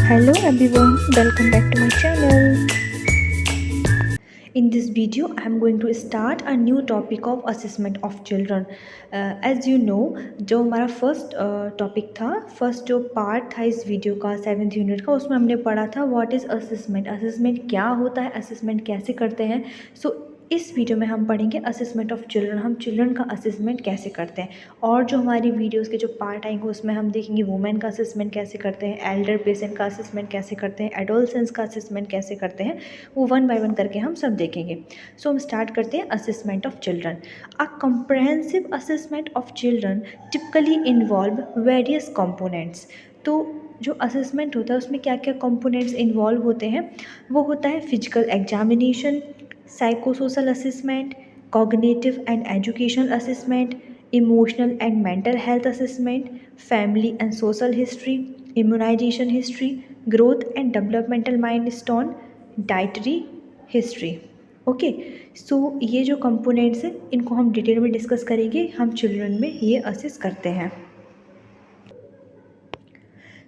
Hello everyone, welcome back to my channel. In this video, I am going to start a new topic of assessment of children. As you know, जो हमारा first topic था, first जो part था इस video का 7th unit का, उसमें हमने पढ़ा था व्हाट इज़ असेसमेंट, असेसमेंट क्या होता है, असेसमेंट कैसे करते हैं. सो इस वीडियो में हम पढ़ेंगे असेसमेंट ऑफ चिल्ड्रन, हम चिल्ड्रन का असेसमेंट कैसे करते हैं. और जो हमारी वीडियोस के जो पार्ट आएंगे उसमें हम देखेंगे वुमेन का असेसमेंट कैसे करते हैं, एल्डर पेशेंट का असेसमेंट कैसे करते हैं, एडोलसेंस का असेसमेंट कैसे करते हैं, वो वन बाय वन करके हम सब देखेंगे. सो हम स्टार्ट करते हैं assessment of children. A comprehensive assessment of children typically involve various components. तो जो असेसमेंट होता है उसमें क्या क्या कंपोनेंट्स इन्वॉल्व होते हैं, वो होता है physical examination, psychosocial assessment, cognitive and educational assessment, emotional and mental health assessment, family and social history, immunisation history, growth and developmental milestone, dietary history. Okay. So ये जो कंपोनेंट्स हैं इनको हम डिटेल में डिस्कस करेंगे, हम चिल्ड्रन में ये असेस करते हैं.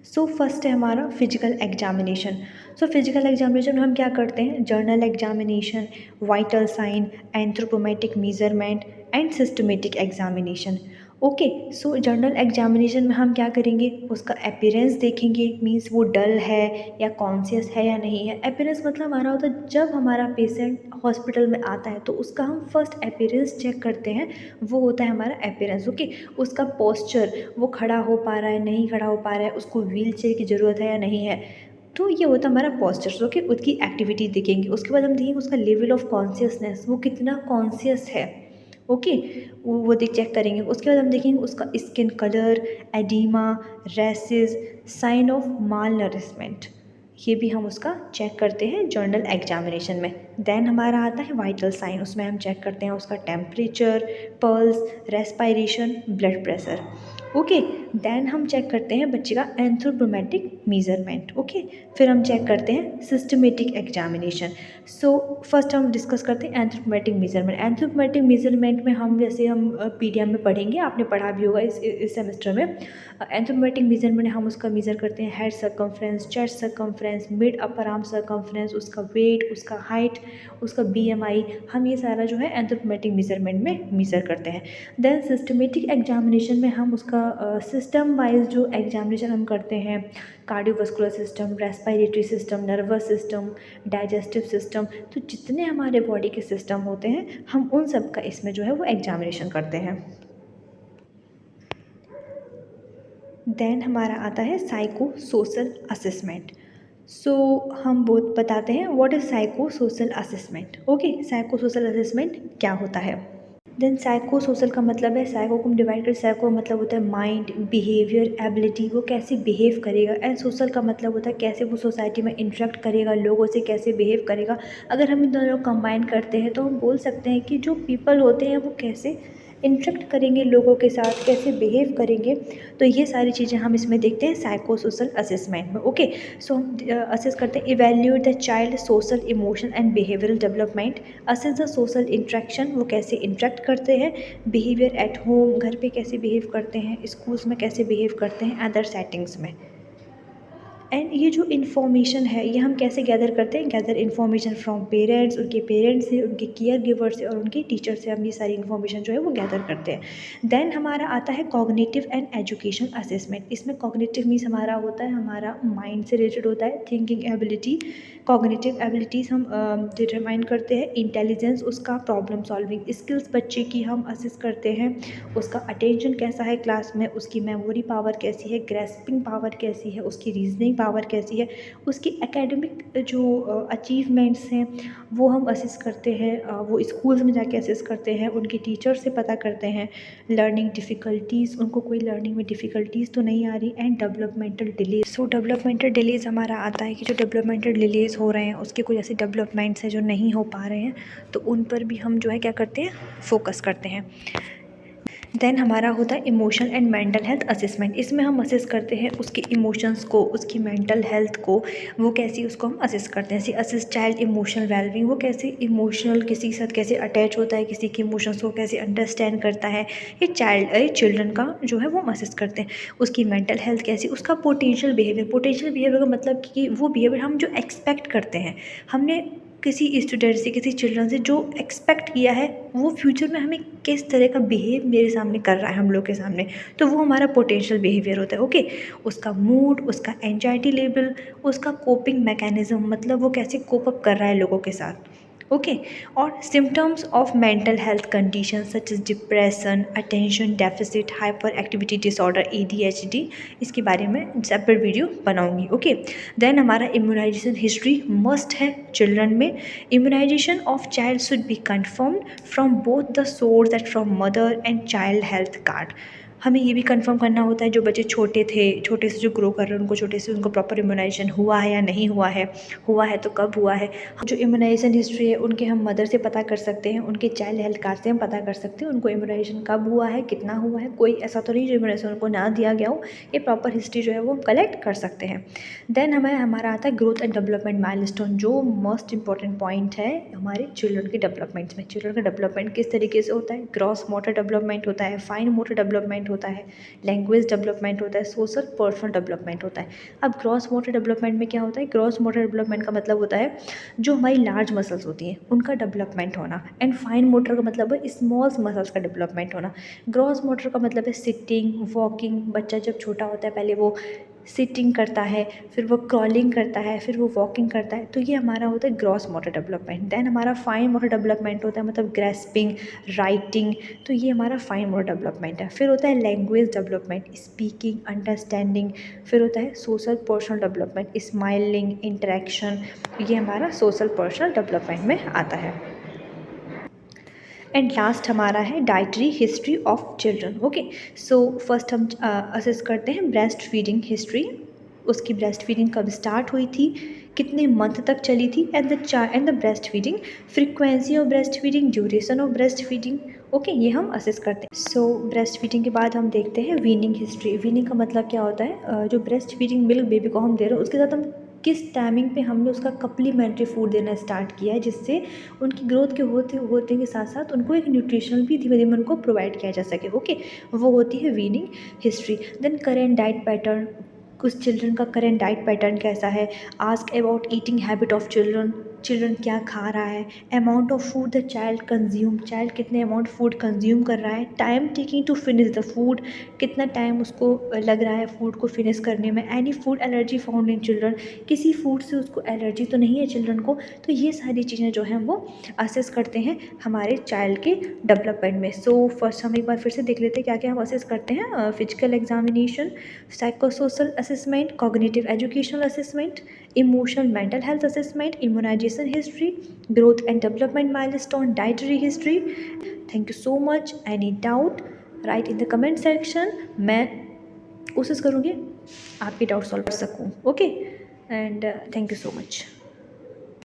सो फर्स्ट है हमारा physical examination. So physical examination में हम क्या करते हैं, general examination, vital sign, anthropometric measurement and systematic examination. Okay. So general examination में हम क्या करेंगे, उसका अपीयरेंस देखेंगे, मीन्स वो डल है या कॉन्शियस है या नहीं है. अपीयरेंस मतलब हमारा होता है जब हमारा पेशेंट हॉस्पिटल में आता है तो उसका हम फर्स्ट अपीयरेंस चेक करते हैं, वो होता है हमारा अपीयरेंस. ओके. उसका पोस्चर, वो खड़ा हो पा रहा है नहीं खड़ा हो पा रहा है, उसको व्हील चेयर की ज़रूरत है या नहीं है, तो ये होता है हमारा पोस्चर. ओके. उसकी एक्टिविटी देखेंगे, उसके बाद हम देखेंगे उसका लेवल ऑफ कॉन्शियसनेस, वो कितना कॉन्शियस है. ओके. वो देख चेक करेंगे. उसके बाद हम देखेंगे उसका skin colour, oedema, rashes, sign of malnourishment, ये भी हम उसका चेक करते हैं जर्नल एग्जामिनेशन में. देन हमारा आता है वाइटल साइन, उसमें हम चेक करते हैं उसका temperature, pulse, respiration, blood pressure. Okay. Then हम चेक करते हैं बच्चे का एंथ्रोपोमेट्रिक मेजरमेंट. ओके. फिर हम चेक करते हैं सिस्टमेटिक एग्जामिनेशन. सो फर्स्ट हम डिस्कस करते हैं एंथ्रोपोमेट्रिक मेजरमेंट. एंथ्रोपोमेट्रिक मेजरमेंट में हम जैसे हम पीडीएम में पढ़ेंगे, आपने पढ़ा भी होगा इस सेमेस्टर में. एंथ्रोपोमेट्रिक मेजरमेंट हम उसका मेज़र करते हैं head circumference, chest circumference, mid upper arm circumference, उसका वेट, उसका हाइट, उसका बीएमआई, हम ये सारा जो है एंथ्रोपोमेट्रिक मेजरमेंट में मेज़र करते हैं. देन सिस्टमेटिक एग्जामिनेशन में हम उसका सिस्टम वाइज जो एग्जामिनेशन हम करते हैं, cardiovascular system, respiratory system, nervous system, digestive system, तो जितने हमारे बॉडी के सिस्टम होते हैं हम उन सब का इसमें जो है वो एग्जामिनेशन करते हैं. देन हमारा आता है साइको सोशल असेसमेंट. सो हम बहुत बताते हैं what is psycho social assessment. Okay. Psycho social assessment क्या होता है. देन साइको सोशल का मतलब है, साइको को हम डिवाइड करें, साइको का मतलब होता है माइंड, बिहेवियर, एबिलिटी, वो कैसे बिहेव करेगा. एंड सोशल का मतलब होता है कैसे वो सोसाइटी में इंटरेक्ट करेगा, लोगों से कैसे बिहेव करेगा. अगर हम इन दोनों को कंबाइन करते हैं तो हम बोल सकते हैं कि जो पीपल होते हैं वो कैसे इंटरेक्ट करेंगे लोगों के साथ, कैसे बिहेव करेंगे. तो ये सारी चीज़ें हम इसमें देखते हैं साइको सोशल असेसमेंट में. ओके. सो हम असेस करते हैं evaluate the child social emotion and behavioural development, assess the social interaction, वो कैसे इंटरेक्ट करते हैं, बिहेवियर एट होम, घर पे कैसे बिहेव करते हैं, स्कूल्स में कैसे बिहेव करते हैं, अदर सेटिंग्स में. एंड ये जो इन्फॉर्मेशन है ये हम कैसे गैदर करते हैं, गैदर इन्फॉर्मेशन फ्रॉम पेरेंट्स, उनके पेरेंट्स से, उनके केयर गिवर से और उनके टीचर से हम ये सारी इन्फॉर्मेशन जो है वो गैदर करते हैं. देन हमारा आता है कॉग्निटिव एंड एजुकेशन असेसमेंट. इसमें कॉग्निटिव मीन्स हमारा होता है, हमारा माइंड से रिलेटेड होता है, थिंकिंग एबिलिटी. कॉग्निटिव एबिलिटीज़ हम डिटरमाइन करते हैं, इंटेलिजेंस उसका, प्रॉब्लम सॉल्विंग स्किल्स बच्चे की हम असेस करते हैं, उसका अटेंशन कैसा है क्लास में, उसकी मेमोरी पावर कैसी है, ग्रेस्पिंग पावर कैसी है, उसकी रीजनिंग पावर कैसी है, उसकी एकेडमिक जो अचीवमेंट्स हैं वो हम असेस करते हैं, वो स्कूल्स में जाके असेस करते हैं, उनके टीचर से पता करते हैं. लर्निंग डिफ़िकल्टीज़, उनको कोई लर्निंग में डिफ़िकल्टीज़ तो नहीं आ रही. And developmental delays. So developmental delays हमारा आता है कि जो डेवलपमेंटल डिलेज हो रहे हैं उसके कुछ ऐसे डेवलपमेंट्स हैं जो नहीं हो पा रहे हैं, तो उन पर भी हम जो है क्या करते हैं, फोकस करते हैं. देन हमारा होता है emotional and mental health assessment. इसमें हम असेस करते हैं उसके इमोशंस को, उसकी मेंटल हेल्थ को, वो कैसी उसको हम असेस करते हैं। जैसे असेस चाइल्ड इमोशनल वेलबींग, वो कैसे इमोशनल किसी के साथ कैसे अटैच होता है, किसी के इमोशंस को कैसे अंडरस्टैंड करता है, ये चिल्ड्रन का जो है वो हम असेस करते हैं। उसकी मेंटल हेल्थ कैसी, उसका पोटेंशियल बिहेवियर का मतलब कि वो बिहेवियर हम जो एक्सपेक्ट करते हैं, हमने किसी स्टूडेंट से, किसी चिल्ड्रन से जो एक्सपेक्ट किया है, वो फ्यूचर में हमें किस तरह का बिहेव मेरे सामने कर रहा है, हम लोग के सामने, तो वो हमारा पोटेंशियल बिहेवियर होता है। ओके, उसका मूड, उसका एंजाइटी लेवल, उसका कोपिंग मैकेनिज्म, मतलब वो कैसे कोप अप कर रहा है लोगों के साथ। ओके, और symptoms of mental health condition such is depression, attention deficit, hyperactivity disorder, ADHD, इसके बारे में सेपरेट वीडियो बनाऊंगी। ओके, देन हमारा इम्यूनाइजेशन हिस्ट्री मस्ट है चिल्ड्रन में। Immunisation of child should be confirmed from both the source that from mother and child health card. हमें ये भी कंफर्म करना होता है जो बच्चे छोटे थे, छोटे से जो ग्रो कर रहे हैं, उनको छोटे से उनको प्रॉपर इम्यूनाइजेशन हुआ है या नहीं हुआ है तो कब हुआ है। जो इम्यूनाइजेशन हिस्ट्री है उनके हम मदर से पता कर सकते हैं, उनके चाइल्ड हेल्थ कार्ड से हम पता कर सकते हैं उनको इम्यूनाइजेशन कब हुआ है, कितना हुआ है। कोई ऐसा तो नहीं जो इम्यूनाइजेशन उनको ना दिया गया हो, ये प्रॉपर हिस्ट्री जो है वो हम कलेक्ट कर सकते हैं। देन हमारा आता है ग्रोथ एंड डेवलपमेंट माइलस्टोन, जो मोस्ट इंपॉर्टेंट पॉइंट है हमारे चिल्ड्रन के डेवलपमेंट में। चिल्ड्रन का डेवलपमेंट किस तरीके से होता है, ग्रॉस मोटर डेवलपमेंट होता है, फाइन मोटर डेवलपमेंट होता है, लैंग्वेज डेवलपमेंट होता है, सोशल पर्सनल डेवलपमेंट होता है। अब ग्रॉस मोटर डेवलपमेंट में क्या होता है, ग्रॉस मोटर डेवलपमेंट का मतलब होता है जो हमारी लार्ज मसल्स होती हैं उनका डेवलपमेंट होना, एंड फाइन मोटर का मतलब है स्मॉल मसल्स का डेवलपमेंट होना। ग्रॉस मोटर का मतलब है सिटिंग, वॉकिंग, बच्चा जब छोटा होता है पहले वो सिटिंग करता है, फिर वो क्रॉलिंग करता है, फिर वो वॉकिंग करता है, तो ये हमारा होता है ग्रॉस मोटर डेवलपमेंट। देन हमारा फाइन मोटर डेवलपमेंट होता है, मतलब ग्रेस्पिंग, राइटिंग, तो ये हमारा फाइन मोटर डेवलपमेंट है। फिर होता है लैंग्वेज डेवलपमेंट, स्पीकिंग, अंडरस्टैंडिंग। फिर होता है social personal development, smiling, interaction, ये हमारा सोशल पर्सनल डेवलपमेंट में आता है। एंड लास्ट हमारा है dietary history of children. Okay, so first हम असेस करते हैं ब्रेस्ट फीडिंग हिस्ट्री। उसकी ब्रेस्ट फीडिंग कब स्टार्ट हुई थी, कितने मंथ तक चली थी, and the breast feeding frequency of breast feeding, duration of breast feeding. Okay, ये हम असेस करते हैं। सो ब्रेस्ट फीडिंग के बाद हम देखते हैं वीनिंग हिस्ट्री। वीनिंग का मतलब क्या होता है, जो ब्रेस्ट फीडिंग मिल्क बेबी को हम दे रहे हैं उसके साथ हम किस टाइमिंग पे हमने उसका कप्लीमेंट्री फूड देना स्टार्ट किया है, जिससे उनकी ग्रोथ के होते के साथ साथ उनको एक न्यूट्रिशनल भी धीमे धीमे उनको प्रोवाइड किया जा सके। ओके, वो होती है weaning history. Then current diet pattern, कुछ चिल्ड्रन का करेंट डाइट पैटर्न कैसा है। Ask about eating habit of children, children क्या खा रहा है। Amount of food the child consume, child कितने अमाउंट फूड कंज्यूम कर रहा है। Time taking to finish the food, कितना टाइम उसको लग रहा है फूड को फिनिश करने में। Any food allergy found in children, किसी फूड से उसको एलर्जी तो नहीं है चिल्ड्रन को। तो ये सारी चीज़ें जो हैं वो असेस करते हैं हमारे चाइल्ड के डेवलपमेंट में। सो फर्स्ट हम एक बार फिर से देख लेते हैं क्या क्या हम असेस करते हैं। Physical examination, psychosocial assessment, cognitive educational assessment, emotional mental health assessment, immunisation history, growth and development milestone, dietary history. Thank you so much. Any doubt write in the comment section, मैं कोशिश करूँगी आपके doubt solve कर सकूँ। Okay, and thank you so much.